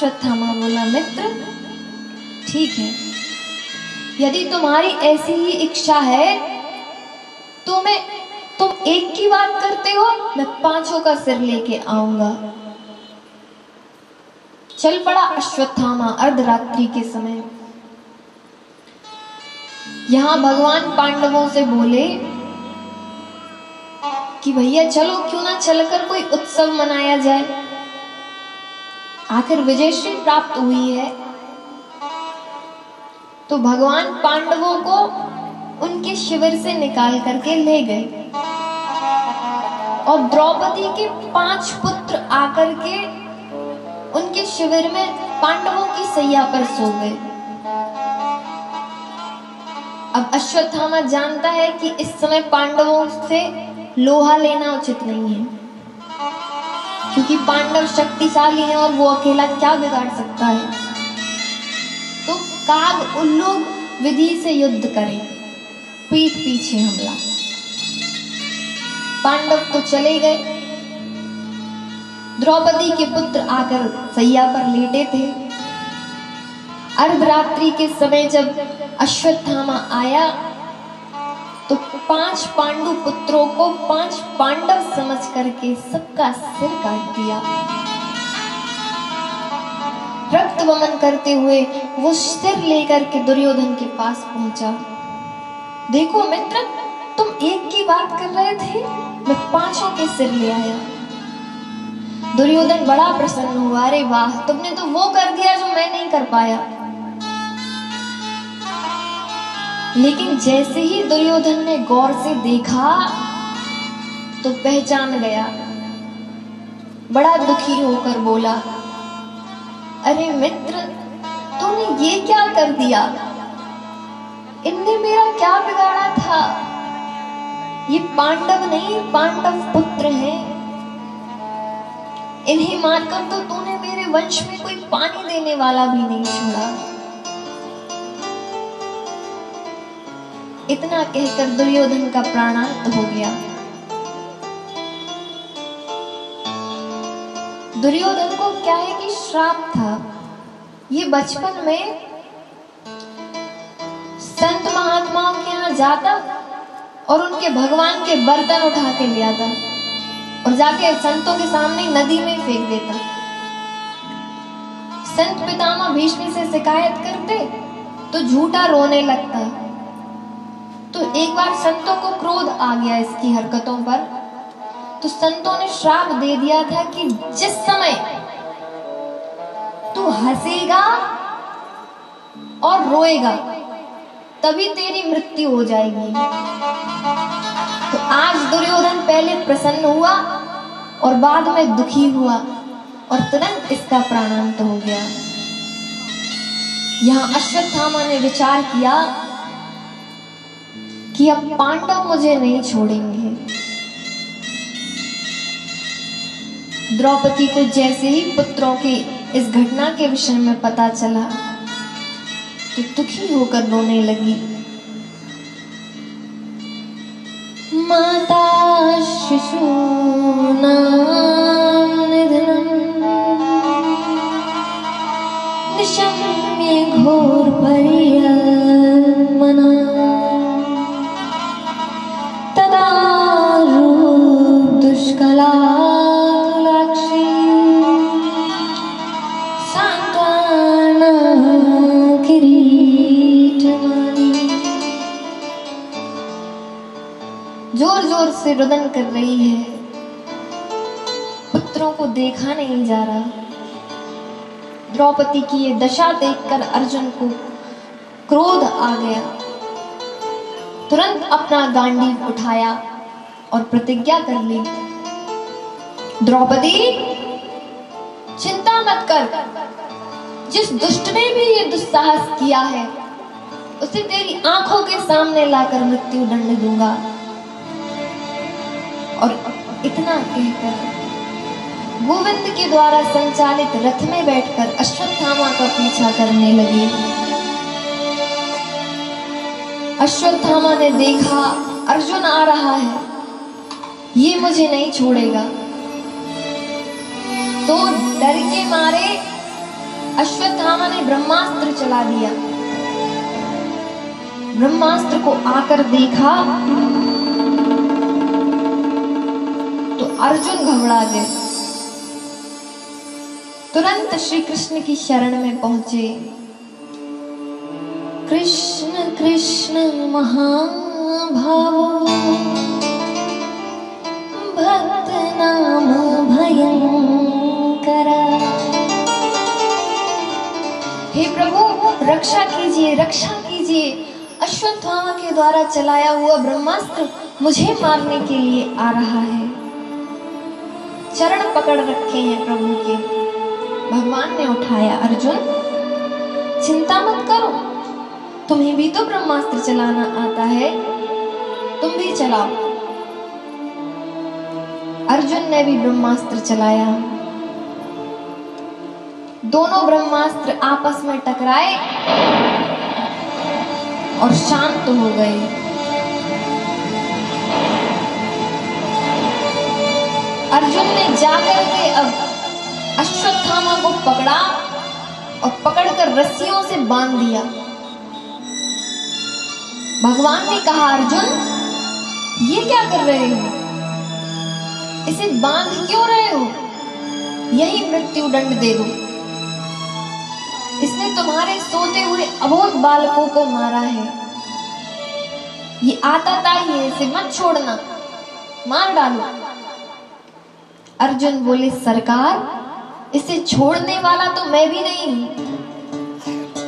अश्वत्थामा बोला, मित्र ठीक है, यदि तुम्हारी ऐसी ही इच्छा है तो तुम एक की बात करते हो, मैं पांचों का सिर लेके आऊंगा। चल पड़ा अश्वत्थामा अर्धरात्रि के समय। यहां भगवान पांडवों से बोले कि भैया चलो, क्यों ना चलकर कोई उत्सव मनाया जाए, आखिर विजयश्री प्राप्त हुई है। तो भगवान पांडवों को उनके शिविर से निकाल करके ले गए और द्रौपदी के 5 पुत्र आकर के उनके शिविर में पांडवों की सैया पर सो गए। अब अश्वत्थामा जानता है कि इस समय पांडवों से लोहा लेना उचित नहीं है, क्योंकि पांडव शक्तिशाली हैं और वो अकेला क्या बिगाड़ सकता है। तो काग उल्लूक विधि से युद्ध करें, पीठ पीछे हमला। पांडव तो चले गए, द्रौपदी के पुत्र आकर सैया पर लेटे थे। अर्धरात्रि के समय जब अश्वत्थामा आया तो 5 पांडु पुत्रों को 5 पांडव समझ करके सबका सिर काट दिया। रक्त वमन करते हुए वो सिर लेकर के दुर्योधन के पास पहुंचा। देखो मित्र, तुम एक की बात कर रहे थे, मैं 5 के सिर ले आया। दुर्योधन बड़ा प्रसन्न हुआ, अरे वाह, तुमने तो वो कर दिया जो मैं नहीं कर पाया। लेकिन जैसे ही दुर्योधन ने गौर से देखा तो पहचान गया, बड़ा दुखी होकर बोला, अरे मित्र, तूने ये क्या कर दिया? इनने मेरा क्या बिगाड़ा था? ये पांडव नहीं, पांडव पुत्र हैं। इन्हें मारकर तो तूने मेरे वंश में कोई पानी देने वाला भी नहीं छोड़ा। इतना कहकर दुर्योधन का प्राणांत हो गया। दुर्योधन को क्या है कि श्राप था। ये बचपन में संत महात्माओं के यहाँ जाता और उनके भगवान के बर्तन उठा के ले आता और जाके संतों के सामने नदी में फेंक देता। संत पितामह भीष्म से शिकायत करते तो झूठा रोने लगता। तो एक बार संतों को क्रोध आ गया इसकी हरकतों पर, तो संतों ने श्राप दे दिया था कि जिस समय तू हंसेगा और रोएगा तभी तेरी मृत्यु हो जाएगी। तो आज दुर्योधन पहले प्रसन्न हुआ और बाद में दुखी हुआ और तुरंत इसका प्राणांत हो गया। यहां अश्वत्थामा ने विचार किया कि अब पांडव मुझे नहीं छोड़ेंगे। द्रौपदी को जैसे ही पुत्रों के इस घटना के विषय में पता चला तो दुखी होकर रोने लगी। माता शिशूनां निधनम् निशम्य घोर परियल्मना तदा रूप दुष्कला जोर जोर से रुदन कर रही है। पुत्रों को देखा नहीं जा रहा। द्रौपदी की ये दशा देखकर अर्जुन को क्रोध आ गया। तुरंत अपना गांडीव उठाया और प्रतिज्ञा कर ली, द्रौपदी चिंता मत कर, जिस दुष्ट ने भी ये दुस्साहस किया है उसे तेरी आंखों के सामने लाकर मृत्यु दंड दूंगा। और इतना कहकर गोविंद के द्वारा संचालित रथ में बैठकर अश्वत्थामा का पीछा करने लगी। अश्वत्थामा ने देखा अर्जुन आ रहा है, ये मुझे नहीं छोड़ेगा, तो डर के मारे अश्वत्थामा ने ब्रह्मास्त्र चला दिया। ब्रह्मास्त्र को आकर देखा तो अर्जुन घबरा गए। तुरंत श्री कृष्ण की शरण में पहुंचे। कृष्ण कृष्ण महाभावो भक्त नाम भयंकरा। हे प्रभु रक्षा कीजिए, रक्षा कीजिए। अश्वत्थामा के द्वारा चलाया हुआ ब्रह्मास्त्र मुझे मारने के लिए आ रहा है। चरण पकड़ रखे हैं प्रभु के। भगवान ने उठाया, अर्जुन चिंता मत करो, तुम्हें भी तो ब्रह्मास्त्र चलाना आता है, तुम भी चलाओ। अर्जुन ने भी ब्रह्मास्त्र चलाया। दोनों ब्रह्मास्त्र आपस में टकराए और शांत हो गए। अर्जुन ने जाकर के अब अश्वत्थामा को पकड़ा और पकड़कर रस्सियों से बांध दिया। भगवान ने कहा, अर्जुन ये क्या कर रहे हो, इसे बांध क्यों रहे हो? यही मृत्यु दंड दे दो। इसने तुम्हारे सोते हुए अबोध बालकों को मारा है। ये आताताई है, इसे मत छोड़ना, मार डालो। अर्जुन बोले, सरकार इसे छोड़ने वाला तो मैं भी नहीं हूं,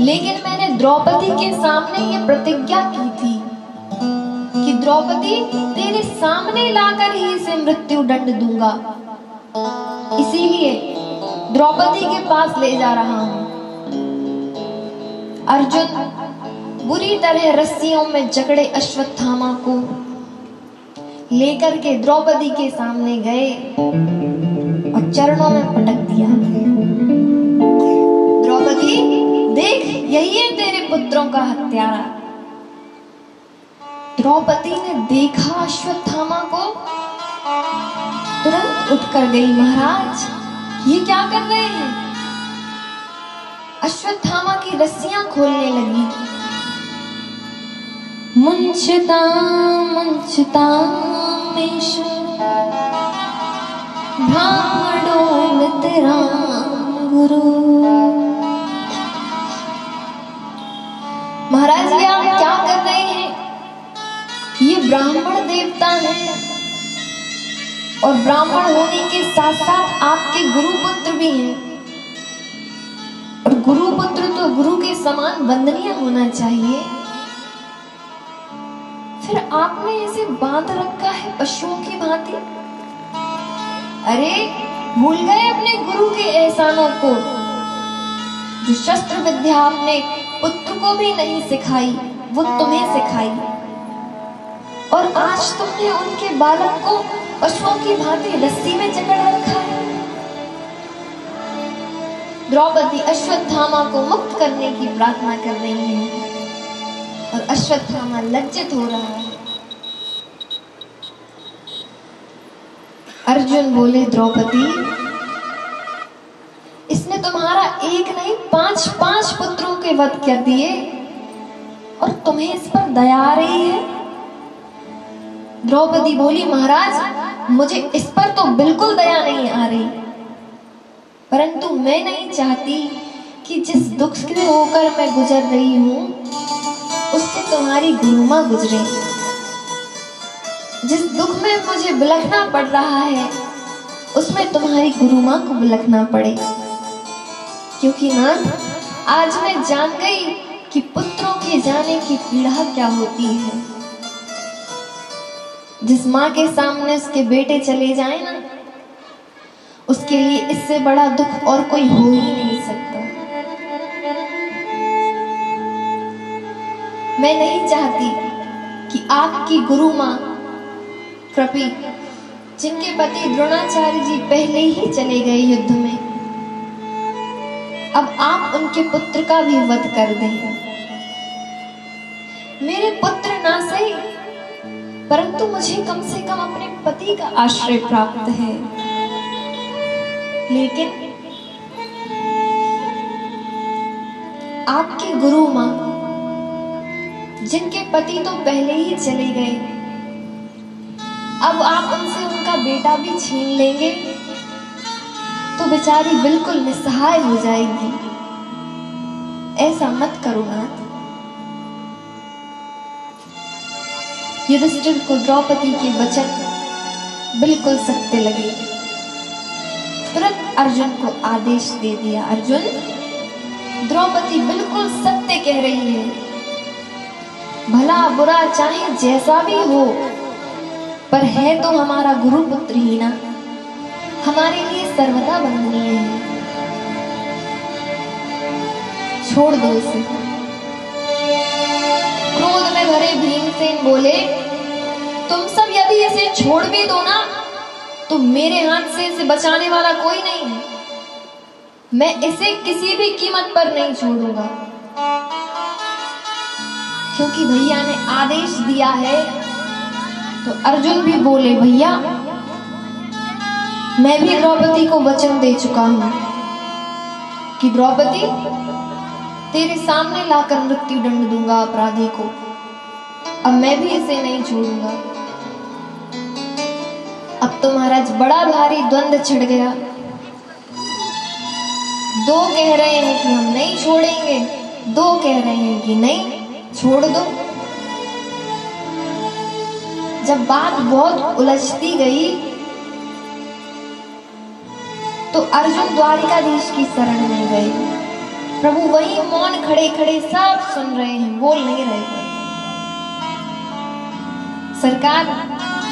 लेकिन मैंने द्रौपदी के सामने ये प्रतिज्ञा की थी कि द्रौपदी तेरे सामने लाकर ही इसे मृत्यु दंड दूंगा, इसीलिए द्रौपदी के पास ले जा रहा हूं। अर्जुन बुरी तरह रस्सियों में जकड़े अश्वत्थामा को लेकर के द्रौपदी के सामने गए और चरणों में पटक दिया। द्रौपदी देख, यही है तेरे पुत्रों का हत्यारा। द्रौपदी ने देखा अश्वत्थामा को, तुरंत उठकर गई, महाराज ये क्या कर रहे हैं? अश्वत्थामा की रस्सियां खोलने लगी। मुंचता मुंचता मेषु ब्राह्मणो मित्रा गुरु। महाराज ये आप क्या कर रहे हैं? ये ब्राह्मण देवता है और ब्राह्मण होने के साथ साथ आपके गुरु पुत्र भी हैं, और गुरु पुत्र तो गुरु के समान वंदनीय होना चाहिए। फिर आपने इसे बांध रखा है पशुओं की भांति। अरे भूल गए अपने गुरु के एहसानों को? जो शस्त्र विद्या आपने पुत्र को भी नहीं सिखाई, वो तुम्हें सिखाई, और आज तुमने उनके बालक को पशुओं की भांति रस्सी में जकड़ रखा है। द्रौपदी अश्वत्थामा को मुक्त करने की प्रार्थना कर रही है और अश्वत्थामा लज्जित हो रहा है। अर्जुन बोले, द्रौपदी इसने तुम्हारा एक नहीं 5 पुत्रों के वध कर दिए और तुम्हें इस पर दया आ रही है? द्रौपदी बोली, महाराज मुझे इस पर तो बिल्कुल दया नहीं आ रही, परंतु मैं नहीं चाहती कि जिस दुख से होकर मैं गुजर रही हूं उससे तुम्हारी गुरुमा गुजरे। जिस दुख में मुझे बिलखना पड़ रहा है उसमें तुम्हारी गुरुमा को बिलखना पड़े, क्योंकि नाथ आज मैं जान गई कि पुत्रों के जाने की पीड़ा क्या होती है। जिस माँ के सामने उसके बेटे चले जाए ना, उसके लिए इससे बड़ा दुख और कोई हो ही नहीं सकता। मैं नहीं चाहती कि आपकी गुरु माँ कृपी, जिनके पति द्रोणाचार्य जी पहले ही चले गए युद्ध में, अब आप उनके पुत्र का भी वध कर दें। मेरे पुत्र ना सही, परंतु मुझे कम से कम अपने पति का आश्रय प्राप्त है। लेकिन आपके गुरु माँ, जिनके पति तो पहले ही चले गए, अब आप उनसे उनका बेटा भी छीन लेंगे तो बेचारी बिल्कुल निस्सहाय हो जाएगी। ऐसा मत करो नाथ। युधिष्ठिर को द्रौपदी के वचन बिल्कुल सत्य लगे। तुरंत अर्जुन को आदेश दे दिया, अर्जुन, द्रौपदी बिल्कुल सत्य कह रही है। भला बुरा चाहे जैसा भी हो, पर है तो हमारा गुरु पुत्र ही ना, हमारे लिए सर्वदा वंदनीय है। छोड़ दो इसे। क्रोध में भरे भीमसेन बोले, तुम सब यदि इसे छोड़ भी दो ना, तो मेरे हाथ से इसे बचाने वाला कोई नहीं है। मैं इसे किसी भी कीमत पर नहीं छोड़ूंगा, क्योंकि भैया ने आदेश दिया है। तो अर्जुन भी बोले, भैया मैं भी द्रौपदी को वचन दे चुका हूं कि द्रौपदी तेरे सामने लाकर मृत्यु दंड दूंगा अपराधी को। अब मैं भी इसे नहीं छोड़ूंगा। अब तो महाराज बड़ा भारी द्वंद्व छिड़ गया। दो कह रहे हैं कि हम नहीं छोड़ेंगे, दो कह रहे हैं कि नहीं छोड़ दो। जब बात बहुत उलझती गई तो अर्जुन द्वारिकाधीश की शरण में गए। प्रभु वहीं मौन खड़े खड़े सब सुन रहे हैं, बोल नहीं रहे। सरकार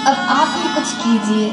अब आप ही कुछ कीजिए।